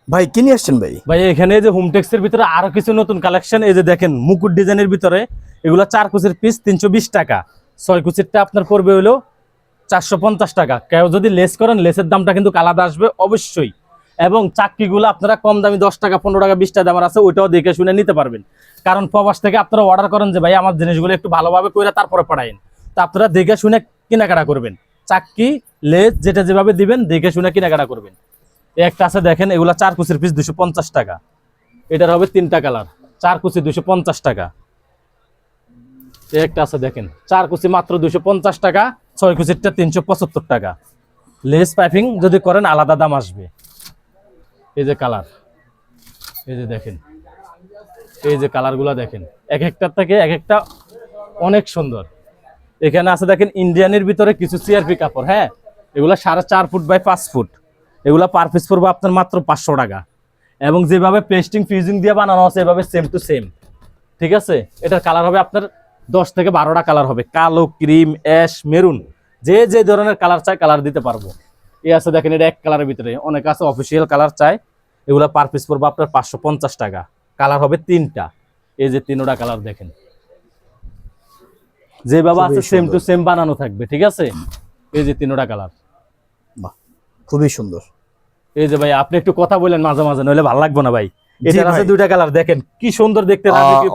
ভাই কি নিয়ে আসছেন ভাই? ভাই এখানে যে হোমটেক্স এর ভিতরে আরো কিছু নতুন কালেকশন, এই যে দেখেন মুকুট ডিজাইনের ভিতরে এগুলা 4 কুচির পিস 320 টাকা, 6 কুচিরটা আপনার পড়বে হলো 450 টাকা। কেউ যদি লেস করেন লেসের দামটা কিন্তু আলাদা আসবে অবশ্যই। এবং চাকরিগুলো আপনারা কম দামি 10 টাকা 15 টাকা 20 টাকা দাম আছে, ওইটাও দেখে শুনে নিতে পারবেন। কারণ প্রবাস থেকে আপনারা অর্ডার করেন যে ভাই আমার জিনিসগুলো একটু ভালোভাবে কইরা তারপরে পাঠাইন, তো আপনারা দেখে শুনে কেনাকাটা করবেন। চাকরি লেস যেটা যেভাবে দিবেন দেখে শুনে কেনাকাটা করবেন। একটা আছে দেখেন, এগুলা 4 কুচির পিস 250 টাকা, এটার হবে 3টা কালার, 4 কুচি 250 টাকা। একটা আছে দেখেন 4 কুচি মাত্র 250 টাকা, 6 কুচিরটা 375 টাকা। লেস পাইপিং যদি করেন আলাদা দাম আসবে। এই যে কালার, এই যে দেখেন, এই যে কালারগুলো দেখেন, এক একটার থেকে এক একটা অনেক সুন্দর। এখানে আছে দেখেন ইন্ডিয়ানের ভিতরে কিছু সিআরপি কাপড়, হ্যাঁ এগুলা 4.5 ফুট বাই 5 ফুট, এগুলা পার পিস পড়বে আপনার মাত্র 500 টাকা। এবং যেভাবে পেস্টিং ফিউজিং দিয়ে বানানো আছে এভাবে সেম টু সেম, ঠিক আছে। এটার কালার হবে আপনার 10 থেকে 12টা কালার হবে, কালো, ক্রিম, অ্যাশ, মেরুন, যে যে ধরনের কালার চাই কালার দিতে পারবো। এই আছে দেখেন, এটা এক কালারের ভিতরে, অনেক আছে অফিসিয়াল কালার চাই, এগুলা পার পিস পড়বে আপনার 550 টাকা। কালার হবে 3টা, এই যে 3টা কালার দেখেন, যেভাবে আছে সেম টু সেম বানানো থাকবে, ঠিক আছে। এই যে 3টা কালার, বাহ খুবই সুন্দর। এই যে ভাই আপনি একটু কথা বলেন মাঝে মাঝে, নইলে ভালো লাগবে না ভাই। এটার আছে 2টা কালার, দেখেন কি সুন্দর দেখতে,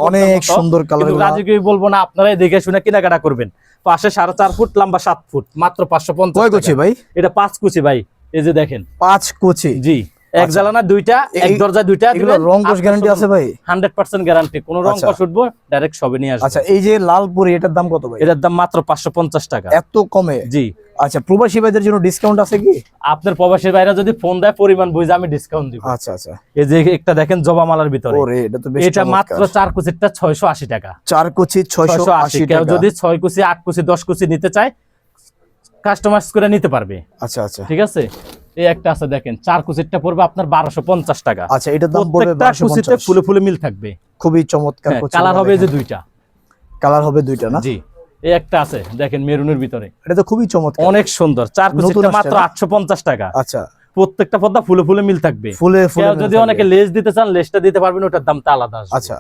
অনেক সুন্দর কালার। রাজকীয় বলবো না, আপনারাই দেখে শুনে কেনাকাটা করবেন। পাশে 4.5 ফুট লম্বা 7 ফুট, মাত্র 550 কয় কুচি ভাই? এটা 5 কুচি ভাই, এই যে দেখেন 5 কুচি। জি, এক জ্বালানা 2টা, এক দরজা 2টা। এগুলো রং কস গ্যারান্টি আছে ভাই? 100% গ্যারান্টি, কোন রং কস উঠবো ডাইরেক্ট সবে নিয়ে আসবে। আচ্ছা, এই যে লালপুরি এটার দাম কত ভাই? এটার দাম মাত্র 550 টাকা। এত কমে? জি। আচ্ছা, প্রবাসী ভাইদের জন্য ডিসকাউন্ট আছে কি? আপনার প্রবাসী ভাইরা যদি ফোন দেয় পরিমাণ বুঝে আমি ডিসকাউন্ট দিব। আচ্ছা আচ্ছা। এই যে একটা দেখেন জবা মালার ভিতরে, ওরে এটা তো বেশ এটা মাত্র 4 কুচিরটা 680 টাকা। 4 কুচি 680 কেউ টাকা। যদি 6 কুচি 8 কুচি 10 কুচি নিতে চায় কাস্টমাইজ করে নিতে পারবে। আচ্ছা আচ্ছা, ঠিক আছে। এই একটা আছে দেখেন 4 কুচিরটা পড়বে আপনার 1250 টাকা। আচ্ছা, এটার দাম পড়বে প্রত্যেকটা কুচিতে 1250। ফুলে ফুলে মিল থাকবে, খুবই চমৎকার। কালার হবে এই যে 2টা, কালার হবে 2টা না? জি। এই একটা আছে দেখেন মেরুনের ভিতরে, এটা তো খুবই চমৎকার, অনেক সুন্দর। 4 কুচিরটা মাত্র 850 টাকা। আচ্ছা, প্রত্যেকটা পর্দা ফুলে ফুলে মিল থাকবে, ফুলে ফুলে। কেউ যদি অনেকে লেস দিতে চান লেসটা দিতে পারবেন, ওটার দামটা আলাদা আসবে। আচ্ছা,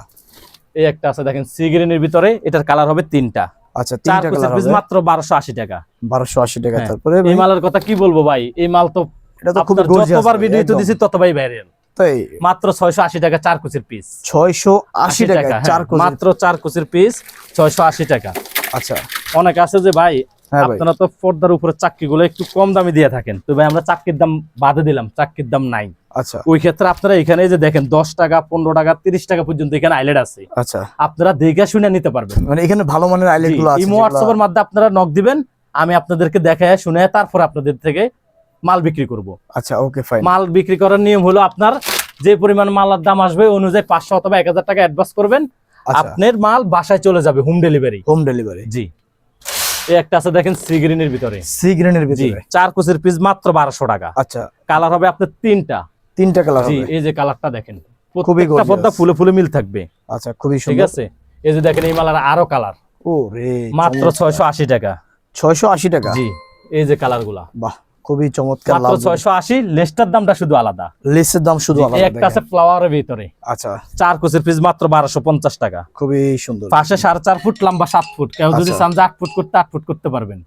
এই একটা আছে দেখেন সি গ্রিনের ভিতরে, এটার কালার হবে 3টা। আচ্ছা, 3টা কালার হবে, মাত্র 1280 টাকা। 1280 টাকা। তারপরে এই মালের কথা কি বলবো ভাই, এই মাল তো এটা তো খুবই গর্জিয়াস। যতবার ভিডিও তো দিছি ততবারই ভাইরাল। তাই মাত্র 680 টাকা 4 কুচির পিস। 680 টাকা 4 কুচি, মাত্র 4 কুচির পিস 680 টাকা। আচ্ছা, অনেক আছে যে ভাই হ্যাঁ ভাই, আপনারা তো পর্দার উপরে চাকরিগুলো একটু কম দামে দিয়ে থাকেন, তো ভাই আমরা চাকরির দাম বাদে দিলাম, চাকরির দাম নাই। আচ্ছা, ওই ক্ষেত্রে আপনারা এখানে যে দেখেন 10 টাকা 15 টাকা 30 টাকা পর্যন্ত এখানে আইলেট আছে, আচ্ছা, আপনারা দেখে শুনে নিতে পারবেন। মানে এখানে ভালো মানের আইলেট গুলো আছে। ইমো হোয়াটসঅ্যাপের মাধ্যমে আপনারা নক দিবেন, আমি আপনাদেরকে দেখায় শুনে তারপর আপনাদের থেকে মাল বিক্রি করব। আচ্ছা, ওকে ফাইন। মাল বিক্রি করার নিয়ম হলো আপনার যে পরিমাণ মালের দাম আসবে অনুযায়ী 500 অথবা 1000 টাকা অ্যাডভান্স করবেন, আপনার মাল বাসায় চলে যাবে, হোম ডেলিভারি। হোম ডেলিভারি, জি। এই একটা আছে দেখেন সি গ্রিনের ভিতরে, সি গ্রিনের ভিতরে 4 কুচির পিস মাত্র 1200 টাকা। আচ্ছা, কালার হবে আপনার 3টা কালার জি। হবে। এই যে কালারটা দেখেন, খুবই প্রত্যেকটা পর্দা ফুলে ফুলে মিল থাকবে। আচ্ছা, খুবই ঠিক সুন্দর। আছে। এই যে দেখেন এই মালার আরো কালার, ও রে, মাত্র 680 টাকা। 680 টাকা, জি। এই যে কালারগুলা, বাহ খুবই চমৎকার। মাত্র 680, লেসটার দামটা শুধু আলাদা, লেসের দাম শুধু আলাদা। একটা আছে ফ্লাওয়ারের ভিতরে, আচ্ছা, 4 কুচির পিস মাত্র 1250 টাকা। খুবই সুন্দর। পাশে 4.5 ফুট লম্বা 7 ফুট, কেউ যদি চান যে 8 ফুট করতে 8 ফুট করতে পারবেন।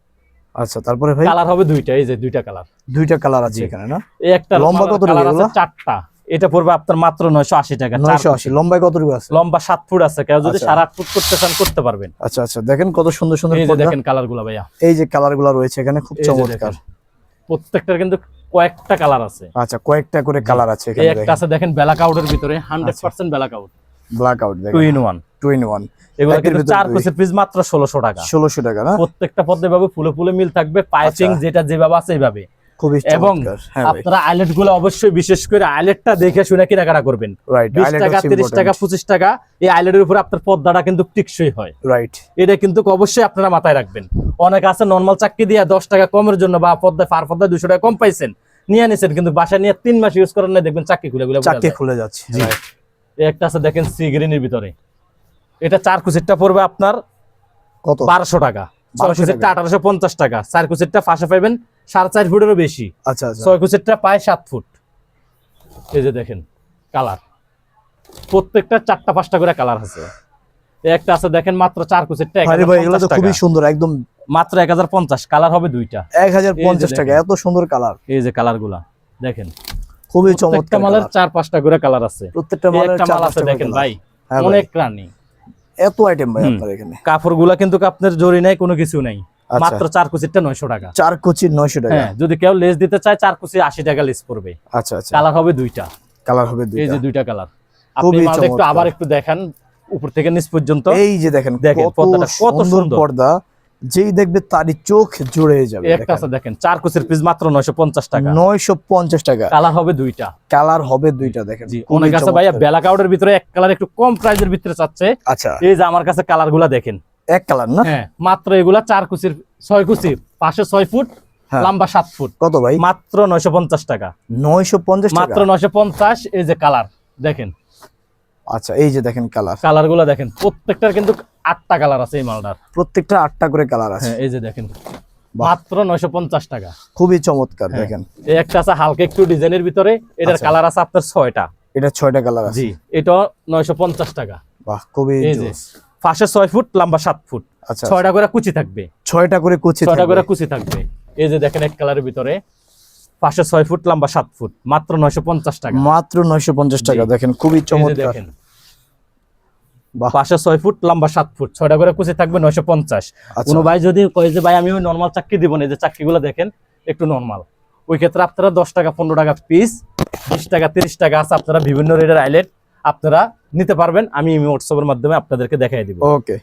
আচ্ছা, তারপরে ভাই কালার হবে 2টা, এই যে 2টা কালার, 2টা কালার আছে এখানে না? এই একটা লম্বা কত কালার আছে এগুলো? 4টা, এটা পড়বে আপনার মাত্র 980 টাকা। 980। লম্বায় কত আছে? লম্বা 7 ফুট আছে, কেউ যদি 8.5 ফুট করতে চান করতে পারবেন। আচ্ছা আচ্ছা, দেখেন কত সুন্দর সুন্দর এই যে পর্দা। দেখেন কালারগুলো ভাইয়া, এই যে কালারগুলো রয়েছে এখানে, খুব চমৎকার। প্রত্যেকটার কিন্তু কয়েকটা কালার আছে। আচ্ছা, কয়েকটা করে কালার আছে এই এখানে। একটা আছে দেখেন ব্ল্যাক আউটের ভিতরে, 100% black out, black out, 2 in 1। 2 in 1। এগুলো কিন্তু 4 কুচির পিস মাত্র 1600 টাকা। 1600 টাকা না? প্রত্যেকটা পদ্মে ভাবে ফুলে ফুলে মিল থাকবে, পাইপিং যেটা যেভাবে আছে এইভাবে। খুবই এবং চমৎকার। হ্যাঁ ভাই, আপনারা আইলেট গুলো অবশ্যই বিশেষ করে আইলেটটা দেখে শুনে কেনাকাটা করবেন। রাইট। 20 টাকা 30 টাকা 25 টাকা এই আইলেটের উপরে আপনার পর্দাটা কিন্তু টিকসই হয়। রাইট, এটা কিন্তু অবশ্যই আপনারা মাথায় রাখবেন। অনেক আছে নরমাল চাকরি দিয়ে 10 টাকা কমের জন্য বা পর্দায় ফার পর্দায় 200 টাকা কম পাইছেন, নিয়ে নিছেন, কিন্তু বাসায় নিয়ে 3 মাস ইউজ করেন না, দেখবেন চাকরি খুলে যাচ্ছে। এই একটা আছে দেখেন সি গ্রিনের ভিতরে, এটা 4 কুচিরটা পড়বে আপনার কত? 1200 টাকা। 6 কুচিরটা 1850 টাকা। 4 কুচিরটা ফাঁসে পাইবেন 4.5 ফুটেরও বেশি। আচ্ছা আচ্ছা, 6 কুচিরটা পায় 7 ফুট। এই যে দেখেন কালার, প্রত্যেকটা 4টা 5টা করে কালার আছে। এই একটা আছে দেখেন মাত্র 4 কুচিরটা আরে ভাই এগুলো তো 1050 খুবই টাকা। সুন্দর, একদম মাত্র 1050, কালার হবে 2টা। 1050 টাকা, দেখেন। এত সুন্দর কালার, এই যে কালারগুলা দেখেন, খুবই প্রত্যেকটা চমৎকার মালের কালার। 4-5টা করে কালার আছে। প্রত্যেকটা এই মালের একটা মাল 4-5 আছে টা দেখেন colour। ভাই, হ্যাঁ ভাই, অনেক রানী। এত আইটেম ভাই আপনার এখানে। কাপড়গুলা কিন্তু আপনার জরি নাই, কোনো কিছু নাই, আচ্ছা। মাত্র 4 কুচিরটা 900 টাকা। 4 কুচির 900 টাকা। হ্যাঁ, যদি কেউ লেস দিতে চায় 4 কুচি 80 টাকা লেস পড়বে। আচ্ছা আচ্ছা, কালার হবে 2টা। কালার হবে এই যে 2টা। 2টা কালার। আপনি খুবই মালটা একটু চমৎকার। আবার একটু দেখান উপর থেকে নিচ পর্যন্ত। এই যে দেখেন দেখেন কত পর্দাটা কত সুন্দর সুন্দর। পর্দা, যেই দেখবে তারই চোখ জুড়ে যাবে। এই একটা আছে দেখেন 4 কুচির পিস মাত্র 950 টাকা। 950 টাকা, কালার হবে 2টা। কালার হবে 2টা। দেখেন জি, খুবই অনেক আছে ভাইয়া চমৎকার। বেলা কাউডের ভিতরে এক কালার একটু কম প্রাইসের ভিতরে চাচ্ছে। আচ্ছা, এই যে আমার কাছে কালারগুলা দেখেন, এক কালার না? হ্যাঁ মাত্র এগুলা 4 কুচির 6 কুচি, পাশে 6 ফুট, হ্যাঁ। লম্বা 7 ফুট, কত ভাই? মাত্র 950 টাকা। 950 টাকা মাত্র 950। এই যে কালার দেখেন, আচ্ছা, এই যে দেখেন কালার, কালারগুলা দেখেন, প্রত্যেকটার কিন্তু 8টা কালার আছে এই মালটার। প্রত্যেকটা 8টা করে কালার আছে। হ্যাঁ এই যে দেখেন, বাহ। মাত্র 950 টাকা। খুবই চমৎকার। হ্যাঁ। দেখেন এই একটা আছে হালকা একটু ডিজাইনের ভিতরে, এটার আচ্ছা। কালার আছে আপনার 6টা। এটা 6টা কালার আছে। জি, এটা 950 টাকা। বাহ, খুবই এই যে জোস। পাশে 6 ফুট, লম্বা 7 ফুট, আচ্ছা, 6টা করে কুচি থাকবে। 6টা করে কুচি 6টা থাকবে। করে কুচি থাকবে। এই যে দেখেন এক কালারের ভিতরে, পাশে 6 ফুট, লম্বা 7 ফুট, মাত্র 950 টাকা। মাত্র 950 টাকা। জি। দেখেন খুবই এই যে চমৎকার। দেখেন, বাহ। পাশে 6 ফুট, লম্বা 7 ফুট, 6টা করে কুচি থাকবে 950। আচ্ছা। কোনো ভাই যদি কয় যে ভাই আমি ওই নরমাল চাকরি দিব না, এই যে চাকরিগুলো দেখেন একটু নরমাল, ওই ক্ষেত্রে আপনারা 10 টাকা 15 টাকা পিস, 20 টাকা 30 টাকা আছে, আপনারা বিভিন্ন রেটের আইলেট আপনারা নিতে পারবেন। আমি হোয়াটসঅ্যাপের মাধ্যমে আপনাদেরকে দেখাই দিব। ওকে।